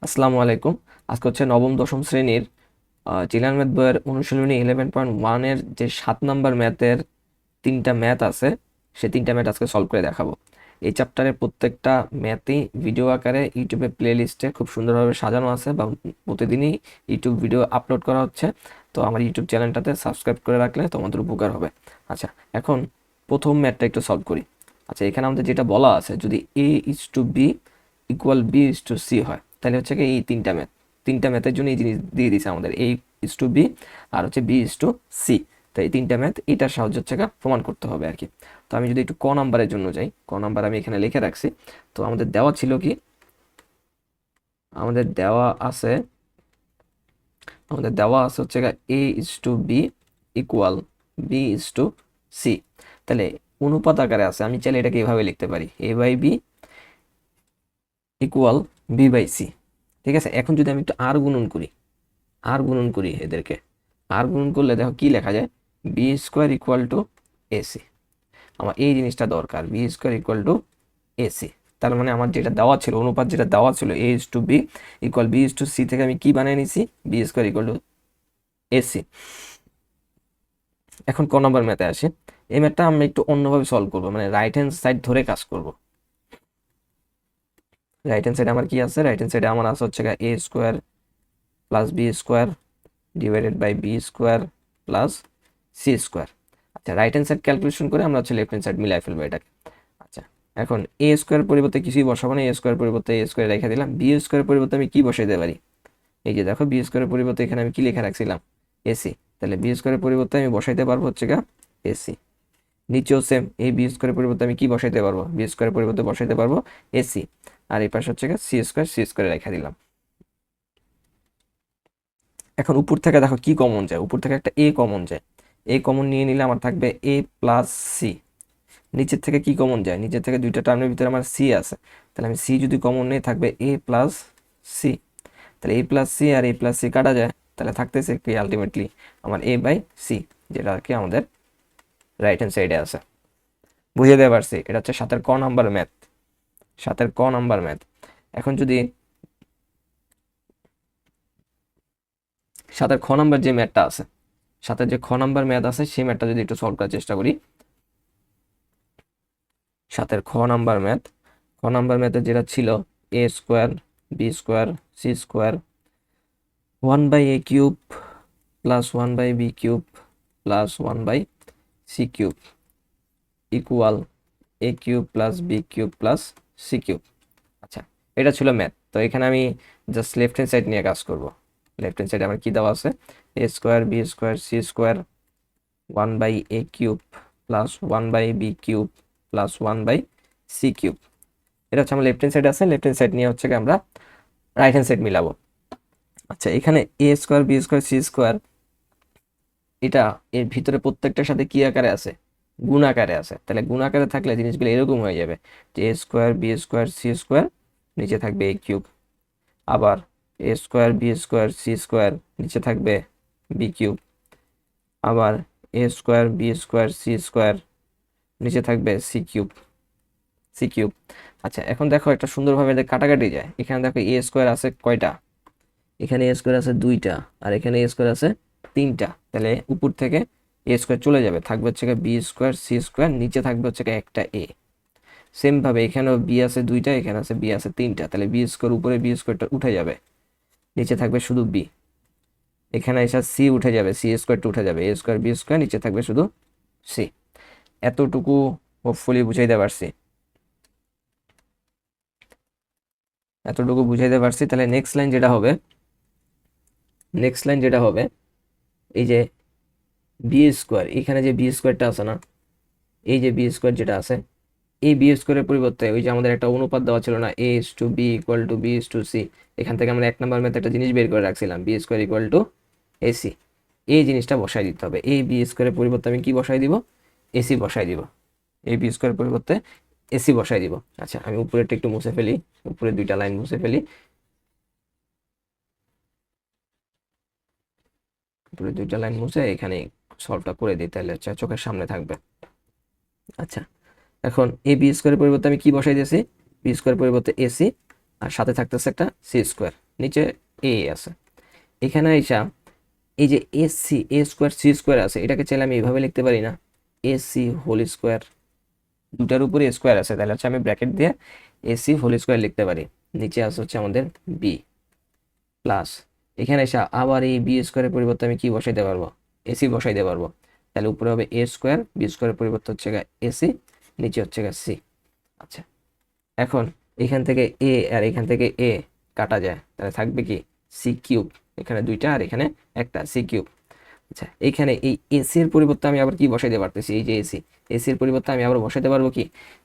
আসসালামু আলাইকুম। আজকে হচ্ছে নবম দশম শ্রেণীর চিলড্রেন ম্যাথ বইয়ের অনুশীলনী 11.1 এর যে 7 নম্বর ম্যাথের তিনটা ম্যাথ আছে, সে তিনটা ম্যাথ আজকে সলভ করে দেখাবো। এই চ্যাপ্টারের প্রত্যেকটা ম্যাথই ভিডিও আকারে ইউটিউবে প্লে লিস্টে খুব সুন্দরভাবে সাজানো আছে বা প্রতিদিনই ইউটিউব ভিডিও আপলোড করা হচ্ছে। তো আমার ইউটিউব চ্যানেলটাতে সাবস্ক্রাইব করে রাখলে তোমাদের উপকার হবে। আচ্ছা, এখন প্রথম ম্যাথটা একটু সলভ করি। আচ্ছা, এখানে আমাদের যেটা বলা আছে, যদি A is to B equal B is to C হয়, তাহলে হচ্ছে কি এই তিনটা ম্যাথের জন্য এই জিনিস দিয়ে দিছে আমাদের, এ ইজ টু বি আর হচ্ছে বি ইজ টু সি। তো এই তিনটা ম্যাথ এটার সাহায্য হচ্ছে প্রমাণ করতে হবে আর কি। তো আমি যদি একটু ক নাম্বারের জন্য যাই, ক নাম্বার আমি এখানে লিখে রাখছি। তো আমাদের দেওয়া ছিল কি, আমাদের দেওয়া আছে হচ্ছে A is to B equal B is to C. তাহলে অনুপাত আকারে আছে, আমি চাইলে এটাকে এভাবে লিখতে পারি, A by B equal B by C. ঠিক আছে, এখন যদি আমি একটু আর গুণন করি এদেরকে, আর গুণন করলে দেখো কি লেখা যায়, B square equal to AC. আমার এই জিনিসটা দরকার, B square equal to AC. তার মানে আমার যেটা দেওয়া ছিল, অনুপাত যেটা দেওয়া ছিল A is to B equal B is to C, থেকে আমি কি বানিয়ে নিছি, B square equal to AC. এখন ক নম্বর ম্যাথে আসি। এই ম্যাথটা আমরা একটু অন্যভাবে সলভ করবো, মানে রাইট হ্যান্ড সাইড ধরে কাজ করব। রাইট হ্যান্ড সাইডে আমার কি আছে, রাইট হ্যান্ড সাইডে আমার আছে হচ্ছে A square plus B square divided by B square plus C square. আচ্ছা, রাইট হ্যান্ড সাইড ক্যালকুলেশন করে আমরা হচ্ছে লেফট হ্যান্ড সাইড মিলাই ফেলবো এটাকে। আচ্ছা, এখন এ স্কোয়ার পরিবর্তে কিছুই বসাবো না, এ স্কোয়ার পরিবর্তে এ স্কোয়ার রেখে দিলাম। বি স্কোয়ার পরিবর্তে আমি কি বসাই দিতে পারি, এই যে দেখো বি স্কোয়ারের পরিবর্তে এখানে আমি কি লেখা রাখছিলাম, এসি। তাহলে বি স্কোয়ারের পরিবর্তে আমি বসাইতে পারবো হচ্ছে এসি। নিচেও সেম, এই বি স্কোয়ারের পরিবর্তে আমি কি বসাইতে পারবো, বি স্কোয়ারের পরিবর্তে বসাইতে পারবো এসি। আর এই পাশে হচ্ছে সি স্কোয়ার রেখে দিলাম। এখন উপর থেকে দেখো কি কমন যায়, উপর থেকে একটা এ কমন যায়, এ কমন নিয়ে নিলে আমার থাকবে এ প্লাস সি। নিচের থেকে কি কমন যায়, নিচের থেকে দুইটা টার্মের ভিতরে আমার সি আছে, তাহলে আমি সি যদি কমন নিয়ে থাকবে এ প্লাস সি। তাহলে A plus C R A plus C কাটা যায়, তাহলে থাকতেছে কি আলটিমেটলি আমার এ বাই সি, যেটা আর কি আমাদের রাইট হ্যান্ড সাইডে আছে। বুঝিয়ে দিতে পারছি, এটা হচ্ছে 7 ক নাম্বার ম্যাথ। এখন যদি 7 খ নাম্বার যে ম্যাথটা আছে, 7 যে খ নাম্বার ম্যাথ আছে, সেই ম্যাথটা যদি একটু সলভ করার চেষ্টা করি। 7 খ নাম্বার ম্যাথে যেটা ছিল, A square B square C square 1/a³ plus 1/b³ plus 1/c³ equal a³ plus b³ plus c³। আচ্ছা, এটা ছিল ম্যাথ। তো এখানে আমি জাস্ট লেফট হ্যান্ড সাইড নিয়ে কাজ করব। লেফট হ্যান্ড সাইডে আমার কি দেওয়া আছে, A square B square C square 1/a³ plus 1/b³ plus 1/c³। এটা হচ্ছে আমার লেফট হ্যান্ড সাইড আছে, লেফট হ্যান্ড সাইড নিয়ে হচ্ছে আমরা রাইট হ্যান্ড সাইড মিলাবো। আচ্ছা, এখানে A square B square C square, এটা এর ভিতরে প্রত্যেকটার সাথে কি আকারে আছে, গুণ আকারে আছে। তাহলে গুণ আকারে থাকলে জিনিসগুলো এরকম হয়ে যাবে যে A square B square C square নিচে থাকবে a³, আবার A square B square C square নিচে থাকবে b³, আবার A square B square C square নিচে থাকবে সি কিউব। আচ্ছা, এখন দেখো একটা সুন্দরভাবে এদের কাটাকাটি যায়। এখানে দেখো এ স্কোয়ার আছে কয়টা, এখানে এ স্কোয়ার আছে 2টা, আর এখানে এ স্কোয়ার আছে 3টা। তাহলে উপর থেকে এ স্কোয়ার চলে যাবে, থাকবে হচ্ছে বি স্কোয়ার সি স্কোয়ার, নিচে থাকবে হচ্ছে একটা এ। সেম ভাবে এখানেও বি আছে 2টা, এখানে আছে বি আছে 3টা, তাহলে বি স্কোয়ার উপরে বি স্কোয়ারটা উঠে যাবে, নিচে থাকবে শুধু বি। এখানে এসে সি উঠে যাবে, সি স্কোয়ারটা উঠে যাবে, এ স্কোয়ার বি স্কোয়ার, নিচে থাকবে শুধু সি। এতটুকু হোপফুলি বুঝাইতে পারছি, তাহলে নেক্সট লাইন যেটা হবে, এই যে বি স্কোয়ার, এখানে যে বি স্কোয়ারটা আছে না, এই যে বি স্কোয়ার যেটা আছে, এই বি স্কোয়ারের পরিবর্তে ওই যে আমাদের একটা অনুপাত দেওয়া ছিল না, A is to B equal to B is to C, এখান থেকে আমরা 1 নম্বর ম্যাথ একটা জিনিস বের করে রাখছিলাম, B square equal to AC. এই জিনিসটা বসাই দিতে হবে, এই বি স্কোয়ারের পরিবর্তে আমি কি বসাই দিব, এসি বসাই দিব। এই বি স্কোয়ারের পরিবর্তে এসি বসাই দিব। আচ্ছা, আমি উপরেরটা একটু মুছে ফেলি, উপরে 2টা লাইন মুছে ফেলি, উপরে 2টা লাইন মুছে এখানে সলভটা করে দিই, তাহলে হচ্ছে চোখের সামনে থাকবে। আচ্ছা, এখন এই বি স্কোয়ারের পরিবর্তে আমি কি বসাই দিয়েছি, বি স্কোয়ার পরিবর্তে এসি, আর সাথে থাকতেছে একটা সি স্কোয়ার, নিচে এ আছে। এখানে আইসা এই যে এসি এ স্কোয়ার সি স্কোয়ার আছে, এটাকে চাইলে আমি এইভাবে লিখতে পারি না, এসি হোল স্কোয়ার, দুটার উপরে স্কোয়ার আছে, তাহলে হচ্ছে আমি ব্র্যাকেট দিয়ে এসি হোল স্কোয়ার লিখতে পারি। নিচে আছে হচ্ছে আমাদের বি প্লাস, এখানে এসে আবার এই বি স্কোয়ারের পরিবর্তে আমি কি বসাইতে পারবো, এসি বসাইতে পারবো। তাহলে উপরে হবে এ স্কোয়ার, বি স্কোয়ারের পরিবর্তে হচ্ছে গা এসি, নিচে হচ্ছে গা সি। আচ্ছা, এখন এখান থেকে এ আর এখান থেকে এ কাটা যায়, তাহলে থাকবে কি সি কিউব, এখানে দুইটা আর এখানে একটা, সি কিউব। আচ্ছা, এখানে এই এসি এর পরিবর্তে আমি আবার কি বসাইতে পারতেছি, এই যে এসি, এসি এর পরিবর্তে আমি আবার বসাইতে পারবো কি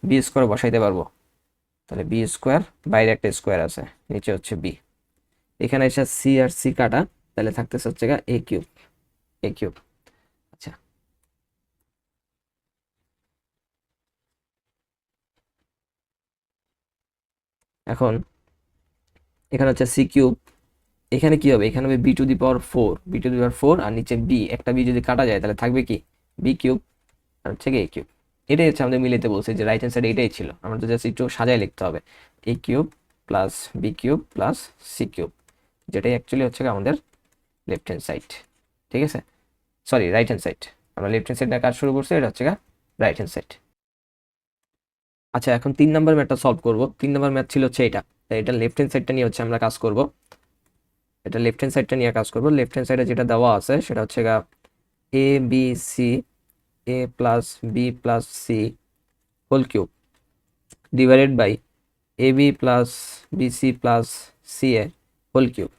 বি স্কোয়ার বসাইতে পারবো। তাহলে বি স্কোয়ার, বাইরে একটা স্কোয়ার আছে, নিচে হচ্ছে বি। এখানে এসে সি আর সি কাটা, তাহলে থাকতেছে হচ্ছে গা এ কিউব, এ কিউব। আচ্ছা, এখন এখানে হচ্ছে সি কিউব, এখানে কি হবে, এখানে হবে B to the power four, B to the power four, আর নিচে বি, একটা বি যদি কাটা যায় তাহলে থাকবে কি বি কিউব, আর হচ্ছে কি এ কিউব। এটাই হচ্ছে আমাদের মিলাইতে বলছে, যে রাইট হ্যান্ড সাইডে এটাই ছিল, আমরা তো জাস্ট একটু সাজায় লিখতে হবে, A cube plus B cube plus C cube, যেটাই অ্যাকচুয়ালি হচ্ছে আমাদের লেফট হ্যান্ড সাইড। ঠিক আছে, সরি রাইট হ্যান্ড সাইড, আমরা লেফট হ্যান্ড সাইডে কাজ শুরু করছি, এটা হচ্ছে রাইট হ্যান্ড সাইড। আচ্ছা, এখন 3 নম্বর ম্যাথটা সলভ করব। 3 নম্বর ম্যাথ ছিল হচ্ছে এটা, তাই এটা লেফট হ্যান্ড সাইডটা নিয়ে হচ্ছে আমরা কাজ করব, এটা লেফট হ্যান্ড সাইডটা নিয়ে কাজ করব। লেফট হ্যান্ড সাইডে যেটা দেওয়া আছে সেটা হচ্ছে A B C, A plus B plus C whole cube divided by A B plus B C plus C A whole cube.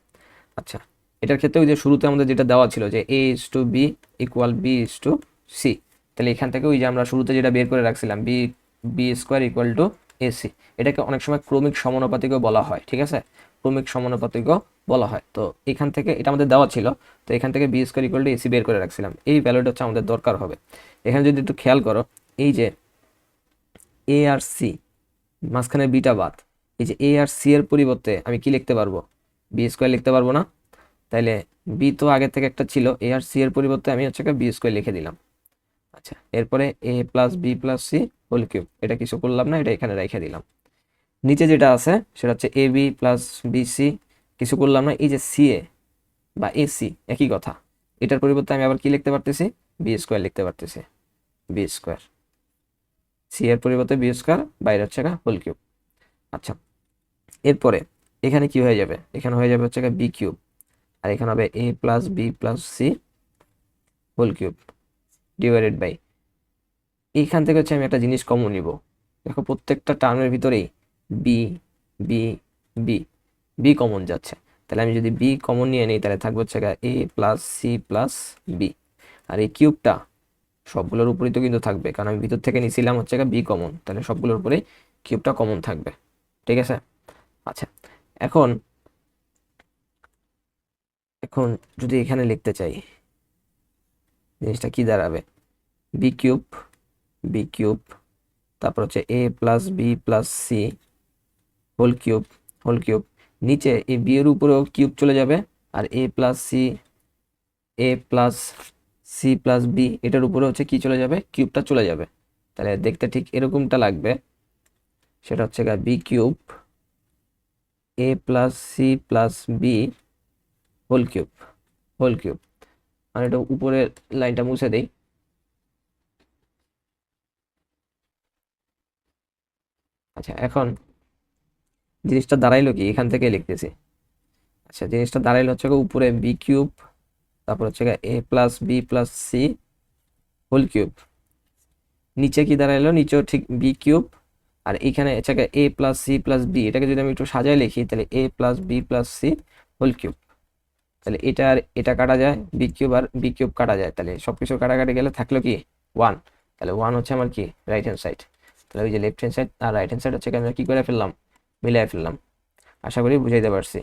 আচ্ছা, এটার ক্ষেত্রে ওই যে শুরুতে আমাদের যেটা দেওয়া ছিল যে A is to B equal B is to C, তাহলে এখান থেকে ওই যে আমরা শুরুতে যেটা বের করে রাখছিলাম B B square equal to AC, এটাকে অনেক সময় ক্রমিক সমানুপাতিকও বলা হয়। ঠিক আছে, ক্রমিক সমানুপাতিকও বলা হয়। তো এখান থেকে এটা আমাদের দেওয়া ছিল, তো এখান থেকে B square equal to AC বের করে রাখছিলাম, এই ভ্যালুটা হচ্ছে আমাদের দরকার হবে। এখানে যদি একটু খেয়াল করো, এই যে এ আর সি, মাঝখানে বিটা বাদ, এই যে এ আর সি এর পরিবর্তে আমি কি লিখতে পারবো, বি স্কোয়ার লিখতে পারবো না? তাইলে বি তো আগে থেকে একটা ছিল, এ আর সি এর পরিবর্তে আমি হচ্ছে বি স্কোয়ার লিখে দিলাম। আচ্ছা, এরপরে A plus B plus C whole cube, এটা কিছু করলাম না, এটা এখানে রেখে দিলাম। নিচে যেটা আছে সেটা হচ্ছে A B plus B C, কিছু করলাম না, এই যে সি এ বা এ সি একই কথা, এটার পরিবর্তে আমি আবার কি লিখতে পারতেছি, বি স্কোয়ার লিখতে পারতেছি, বি স্কোয়ার, সি এর পরিবর্তে বি স্কোয়ার, বাইরে হচ্ছে হোল কিউব। আচ্ছা, এরপরে এখানে কি হয়ে যাবে, এখানে হয়ে যাবে হচ্ছে বি কিউব, আর এখানে হবে A plus B plus C whole cube divided by, এইখান থেকে হচ্ছে আমি একটা জিনিস কমন নিব। দেখো প্রত্যেকটা টার্মের ভিতরেই B B B B common যাচ্ছে, তাহলে আমি যদি বি কমন নিয়ে নিই তাহলে থাকবে হচ্ছে A plus C plus B, আর এই কিউবটা সবগুলোর উপরেই তো কিন্তু থাকবে, কারণ আমি ভিতর থেকে নিছিলাম হচ্ছে বি কমন, তাহলে সবগুলোর উপরেই কিউবটা কমন থাকবে। ঠিক আছে, আচ্ছা, এখন এখন যদি এখানে লিখতে চাই, জিনিসটা কি দাঁড়াবে, বি কিউব, বি কিউব, তারপর হচ্ছে A plus B plus C whole cube, whole cube, নিচে এই বি এর উপরেও কিউব চলে যাবে, আর A plus C, A plus C plus B এটার উপরে হচ্ছে কি চলে যাবে, কিউবটা চলে যাবে। তাহলে দেখতে ঠিক এরকমটা লাগবে, সেটা হচ্ছে B cube A plus C plus B whole cube, whole cube. আর এটা উপরের লাইনটা মুছে দেই। আচ্ছা, এখন জিনিসটা দাঁড়াইলো কি, এখান থেকে লিখতেছি। আচ্ছা, জিনিসটা দাঁড়াইলো হচ্ছে উপরে বি কিউব, তারপর হচ্ছে A plus B plus C whole cube, নিচে কি দাঁড়াইলো, নিচেও ঠিক বি কিউব, আর এখানে হচ্ছে A plus C plus B, এটাকে যদি আমি একটু সাজায় লিখি তাহলে A plus B plus C whole cube. তাহলে এটা আর এটা কাটা যায়, বি কিউব আর বি কিউব কাটা যায়, তাহলে সবকিছু কাটাকাটি গেলে থাকলো কি ওয়ান, তাহলে ওয়ান হচ্ছে আমার কি রাইট হ্যান্ড সাইড। তাহলে ওই যে লেফট হ্যান্ড সাইড আর রাইট হ্যান্ড সাইড হচ্ছে আমরা কি করে ফেললাম, মিলাই ফেললাম। আশা করি বুঝাইতে পারছি।